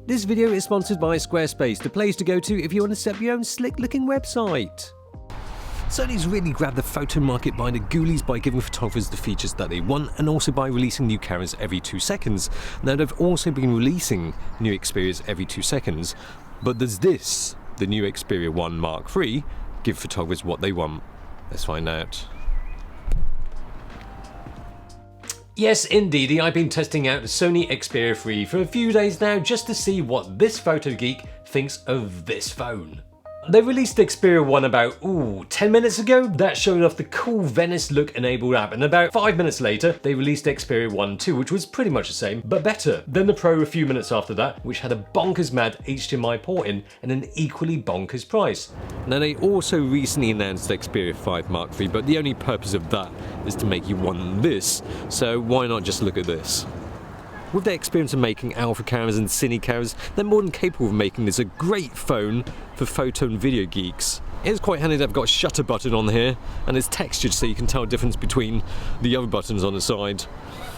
This video is sponsored by Squarespace, the place to go to if you want to set up your own slick-looking website. Sony's really grabbed the photo market by the ghoulies by giving photographers the features that they want and also by releasing new cameras every 2 seconds. Now they've also been releasing new Xperias every 2 seconds, but does this, the new Xperia 1 Mark III, give photographers what they want? Let's find out. Yes, indeedy, I've been testing out the Sony Xperia 3 for a few days now just to see what this photo geek thinks of this phone. They released the Xperia 1 about, 10 minutes ago. That showed off the cool Venice look enabled app, and about 5 minutes later they released the Xperia 1 2, which was pretty much the same, but better than the Pro a few minutes after that, which had a bonkers mad HDMI port in and an equally bonkers price. Now they also recently announced the Xperia 5 Mark III, but the only purpose of that is to make you want this, so why not just look at this? With their experience of making alpha cameras and cine cameras, they're more than capable of making this a great phone for photo and video geeks. It's quite handy that I've got a shutter button on here, and it's textured so you can tell the difference between the other buttons on the side.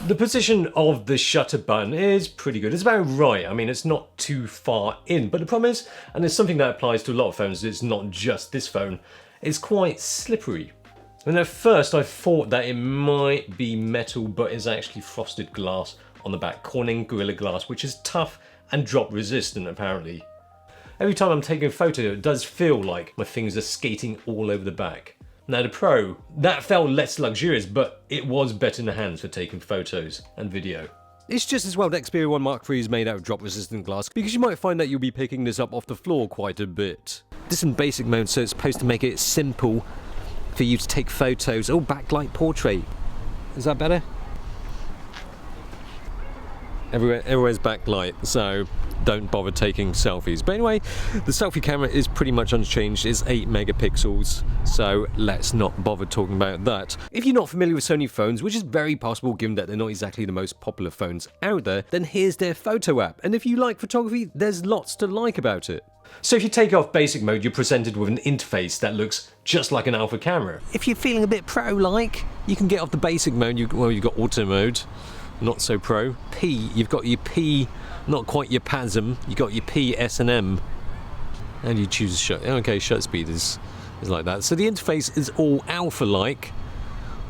The position of the shutter button is pretty good. It's about right. I mean, it's not too far in, but the problem is, and it's something that applies to a lot of phones, it's not just this phone, it's quite slippery. And at first I thought that it might be metal, but it's actually frosted glass on the back, Corning Gorilla Glass, which is tough and drop resistant apparently. Every time I'm taking a photo, it does feel like my fingers are skating all over the back. Now the Pro, that felt less luxurious, but it was better in the hands for taking photos and video. It's just as well the Xperia 1 Mark III is made out of drop resistant glass, because you might find that you'll be picking this up off the floor quite a bit. This is in basic mode, so it's supposed to make it simple for you to take photos. Oh, backlight portrait. Is that better? Everywhere's backlight, so don't bother taking selfies. But anyway, the selfie camera is pretty much unchanged. It's 8 megapixels, so let's not bother talking about that. If you're not familiar with Sony phones, which is very possible given that they're not exactly the most popular phones out there, then here's their photo app. And if you like photography, there's lots to like about it. So if you take off basic mode, you're presented with an interface that looks just like an alpha camera. If you're feeling a bit pro-like, you can get off the basic mode. You've got auto mode. Not so pro. P, you've got your P, not quite your PASM, you've got your P, S and M. And you choose shutter. Okay, shutter speed is like that. So the interface is all alpha-like.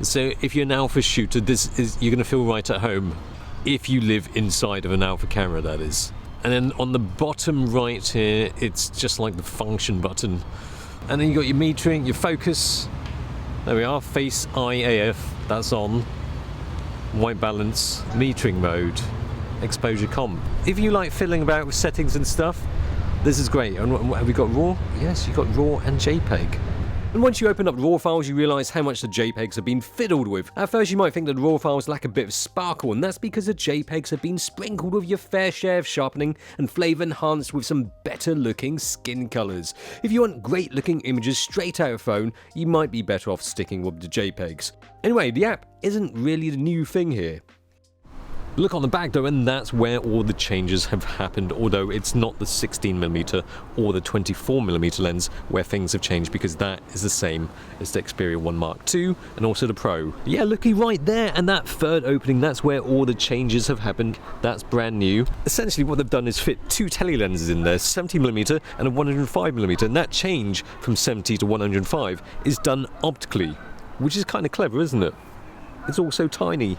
So if you're an alpha shooter, you're gonna feel right at home. If you live inside of an alpha camera, that is. And then on the bottom right here, it's just like the function button. And then you got your metering, your focus. There we are, face eye AF, that's on. White balance, metering mode, exposure comp. If you like fiddling about with settings and stuff, this is great. And have we got RAW? Yes, you've got RAW and JPEG. And once you open up RAW files, you realise how much the JPEGs have been fiddled with. At first you might think that the RAW files lack a bit of sparkle, and that's because the JPEGs have been sprinkled with your fair share of sharpening and flavour enhanced with some better looking skin colours. If you want great looking images straight out of phone, you might be better off sticking with the JPEGs. Anyway, the app isn't really the new thing here. Look on the back though, and that's where all the changes have happened, although it's not the 16mm or the 24mm lens where things have changed, because that is the same as the Xperia 1 Mark II and also the Pro. Yeah, looky right there, and that third opening, that's where all the changes have happened. That's brand new. Essentially what they've done is fit 2 tele lenses in there, 70mm and a 105mm, and that change from 70 to 105 is done optically, which is kind of clever, isn't it? It's all so tiny.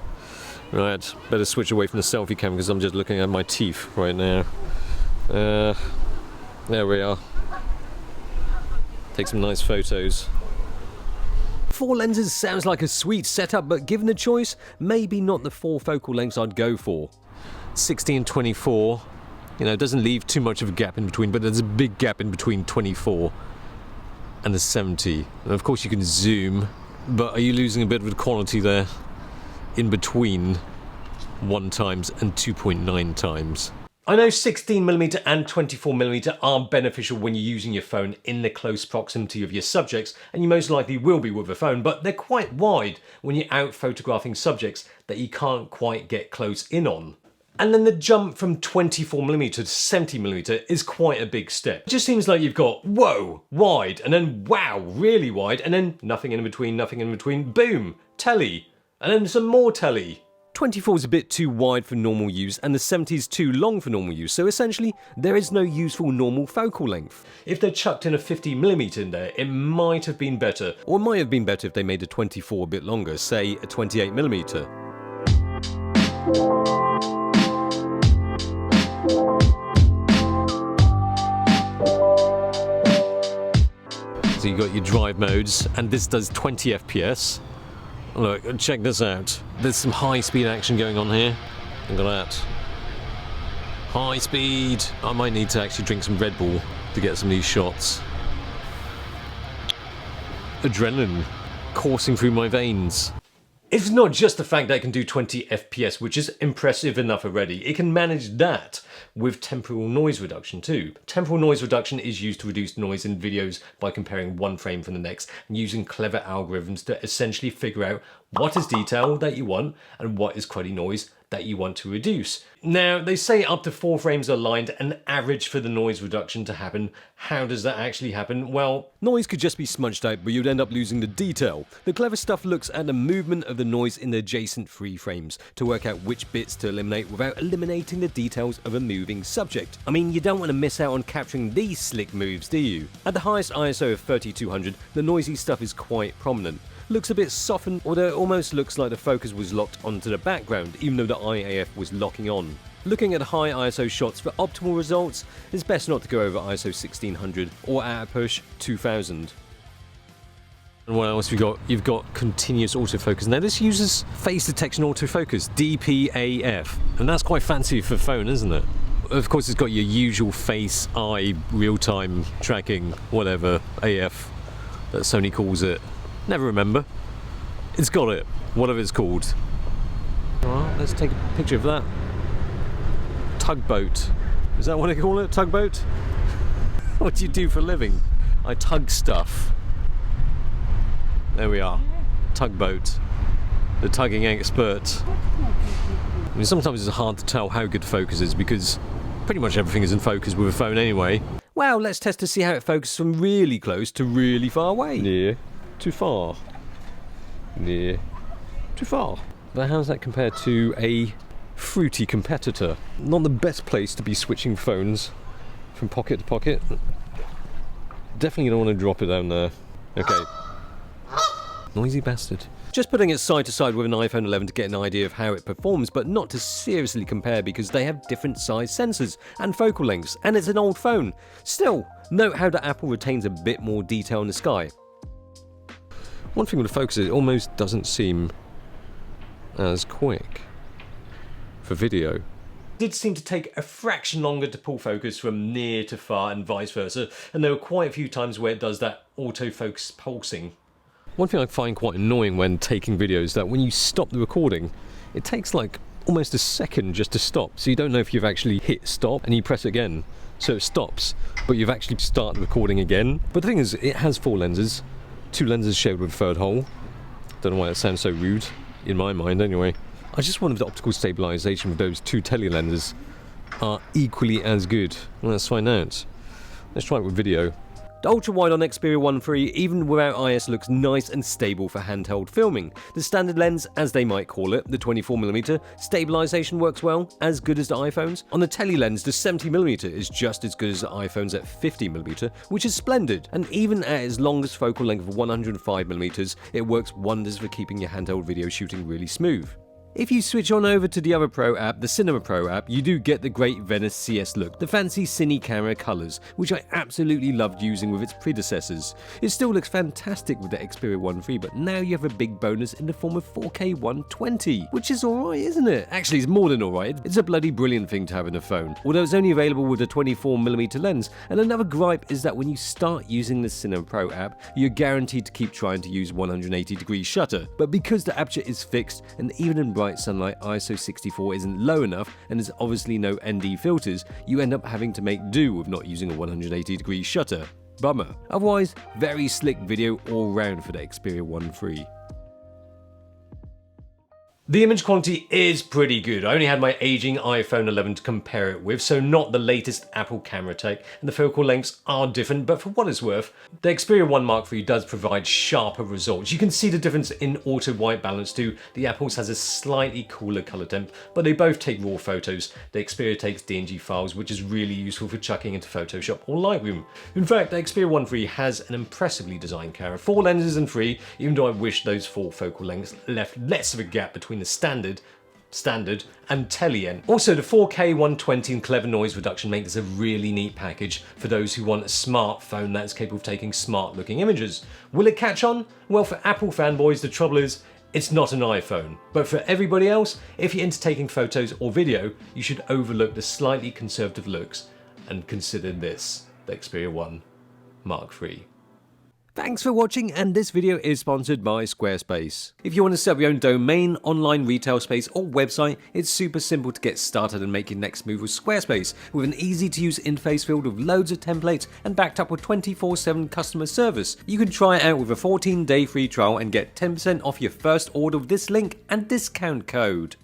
Right, better switch away from the selfie cam because I'm just looking at my teeth right now. There we are. Take some nice photos. 4 lenses sounds like a sweet setup, but given the choice, maybe not the 4 focal lengths I'd go for. 60 and 24, it doesn't leave too much of a gap in between, but there's a big gap in between 24 and the 70. And of course you can zoom, but are you losing a bit of the quality there? In between 1 times and 2.9 times. I know 16mm and 24mm are beneficial when you're using your phone in the close proximity of your subjects, and you most likely will be with a phone, but they're quite wide when you're out photographing subjects that you can't quite get close in on. And then the jump from 24mm to 70mm is quite a big step. It just seems like you've got, whoa, wide, and then wow, really wide, and then nothing in between, boom, telly. And then some more telly. 24 is a bit too wide for normal use and the 70 is too long for normal use, so essentially there is no useful normal focal length. If they'd chucked in a 50mm in there, it might have been better, or it might have been better if they made a 24 a bit longer, say a 28mm. So you got your drive modes, and this does 20 FPS. Look, check this out. There's some high-speed action going on here. Look at that. High speed. I might need to actually drink some Red Bull to get some of these shots. Adrenaline coursing through my veins. It's not just the fact that it can do 20 FPS, which is impressive enough already. It can manage that with temporal noise reduction too. Temporal noise reduction is used to reduce noise in videos by comparing one frame from the next and using clever algorithms to essentially figure out what is detail that you want and what is cruddy noise that you want to reduce. Now, they say up to 4 frames are aligned, an average for the noise reduction to happen. How does that actually happen? Well, noise could just be smudged out, but you'd end up losing the detail. The clever stuff looks at the movement of the noise in the adjacent 3 frames to work out which bits to eliminate without eliminating the details of a moving subject. I mean, you don't want to miss out on capturing these slick moves, do you? At the highest ISO of 3200, the noisy stuff is quite prominent. Looks a bit softened, although it almost looks like the focus was locked onto the background, even though the IAF was locking on. Looking at high ISO shots for optimal results, it's best not to go over ISO 1600 or at a push 2000. And what else we got? You've got continuous autofocus. Now this uses face detection autofocus, DPAF, and that's quite fancy for phone, isn't it? Of course it's got your usual face, eye, real-time tracking, whatever, AF, that Sony calls it. Never remember. It's got it, whatever it's called. Alright, let's take a picture of that. Tugboat. Is that what they call it? Tugboat? What do you do for a living? I tug stuff. There we are. Tugboat. The tugging expert. I mean, sometimes it's hard to tell how good focus is because pretty much everything is in focus with a phone anyway. Well, let's test to see how it focuses from really close to really far away. Near. Too far. Near. Too far. But how does that compare to a fruity competitor? Not the best place to be switching phones from pocket to pocket. Definitely don't want to drop it down there. Okay. Noisy bastard. Just putting it side to side with an iPhone 11 to get an idea of how it performs, but not to seriously compare because they have different size sensors and focal lengths, and it's an old phone. Still, note how the Apple retains a bit more detail in the sky. One thing with the focus is it almost doesn't seem as quick for video. It did seem to take a fraction longer to pull focus from near to far and vice versa, and there were quite a few times where it does that autofocus pulsing. One thing I find quite annoying when taking videos is that when you stop the recording, it takes like almost a second just to stop, so you don't know if you've actually hit stop and you press it again, so it stops, but you've actually started recording again. But the thing is, it has 4 lenses. 2 lenses shared with a third hole. Don't know why that sounds so rude, in my mind anyway. I just wonder if the optical stabilization with those 2 tele lenses are equally as good. Well, let's find out. Let's try it with video. The ultra-wide on Xperia 1 III, even without IS, looks nice and stable for handheld filming. The standard lens, as they might call it, the 24mm, stabilization works well, as good as the iPhones. On the tele lens, the 70mm is just as good as the iPhones at 50mm, which is splendid. And even at its longest focal length of 105mm, it works wonders for keeping your handheld video shooting really smooth. If you switch on over to the other Pro app, the Cinema Pro app, you do get the great Venice CS look, the fancy cine camera colours, which I absolutely loved using with its predecessors. It still looks fantastic with the Xperia 1 III, but now you have a big bonus in the form of 4K 120, which is alright, isn't it? Actually, it's more than alright, it's a bloody brilliant thing to have in a phone, although it's only available with a 24mm lens, and another gripe is that when you start using the Cinema Pro app, you're guaranteed to keep trying to use 180-degree shutter, but because the aperture is fixed, and even in bright sunlight ISO 64 isn't low enough and there's obviously no ND filters, you end up having to make do with not using a 180-degree shutter. Bummer. Otherwise, very slick video all round for the Xperia 1 III. The image quality is pretty good. I only had my aging iPhone 11 to compare it with, so not the latest Apple camera tech, and the focal lengths are different, but for what it's worth, the Xperia 1 Mark III does provide sharper results. You can see the difference in auto white balance too. The Apple's has a slightly cooler color temp, but they both take raw photos. The Xperia takes DNG files, which is really useful for chucking into Photoshop or Lightroom. In fact, the Xperia 1 III has an impressively designed camera. 4 lenses and 3, even though I wish those 4 focal lengths left less of a gap between the standard and Tele-N. Also, the 4K 120 and clever noise reduction make this a really neat package for those who want a smartphone that's capable of taking smart looking images. Will it catch on? Well, for Apple fanboys, the trouble is it's not an iPhone. But for everybody else, if you're into taking photos or video, you should overlook the slightly conservative looks and consider this, the Xperia 1 Mark III. Thanks for watching, and this video is sponsored by Squarespace. If you want to set up your own domain, online retail space or website, it's super simple to get started and make your next move with Squarespace. With an easy to use interface filled with loads of templates and backed up with 24/7 customer service. You can try it out with a 14-day free trial and get 10% off your first order with this link and discount code.